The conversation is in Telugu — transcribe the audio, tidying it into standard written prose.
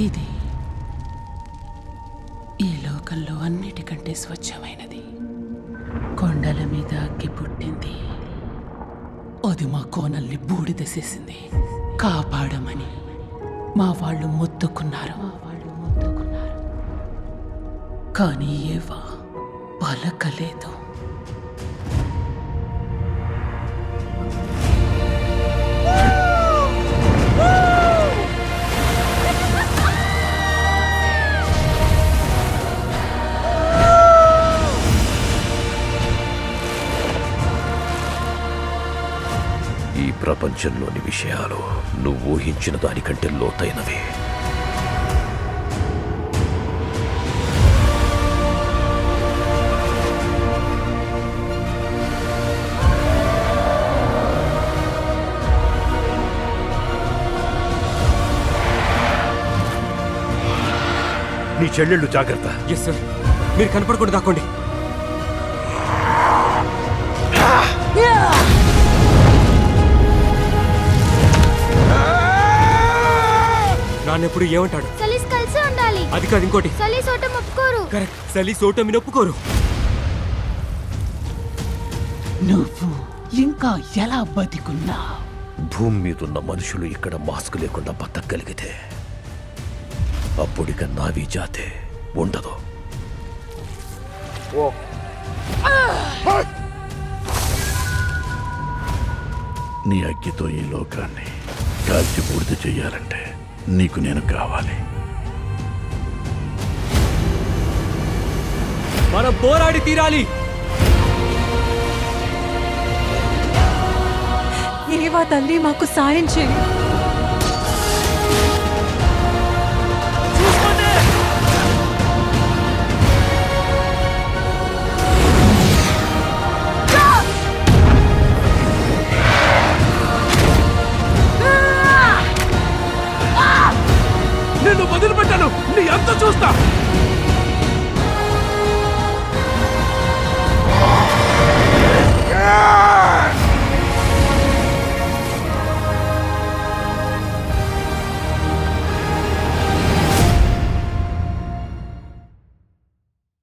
ఇది ఈ లోకంలో అన్నిటికంటే స్వచ్ఛమైనది. కొండల మీద అగ్గి పుట్టింది, అది మా కోనల్ని బూడిదసేసింది. కాపాడమని మా వాళ్ళు మొత్తుకున్నారు. కానీ ఏవా పలకలేదు. ఈ ప్రపంచంలోని విషయాలు నువ్వు ఊహించిన దానికంటే లోతైనవి. నీ చెల్లెళ్ళు జాగ్రత్త. ఎస్ సార్, మీరు కనపడకుండా దాక్కోండి. నాన్నెప్పుడు ఏమంటాడు? సలీస్ కలిసి ఉండాలి. అది కాదు, ఇంకోటి. సలీస్ ఓటం ఒప్పుకోరు. కరెక్ట్, సలీస్ ఓటమిని ఒప్పుకోరు. నువ్వు ఇంకా ఎలా బతికున్నా? భూమి మీదున్న మనుషులు ఇక్కడ మాస్క్ లేకుండా బతకగలిగితే అప్పుడిక నావీ జాతే ఉండదు. నీ అగ్గితో ఈ లోకాన్ని కాల్చి పూర్తి చెయ్యాలంటే నీకు నేను కావాలి. మనం పోరాడి తీరాలి. ఏవా తల్లి, మాకు సాయం చేయి. నిన్ను వదిలిపెట్టాను, నీ అంత చూస్తా. ఆ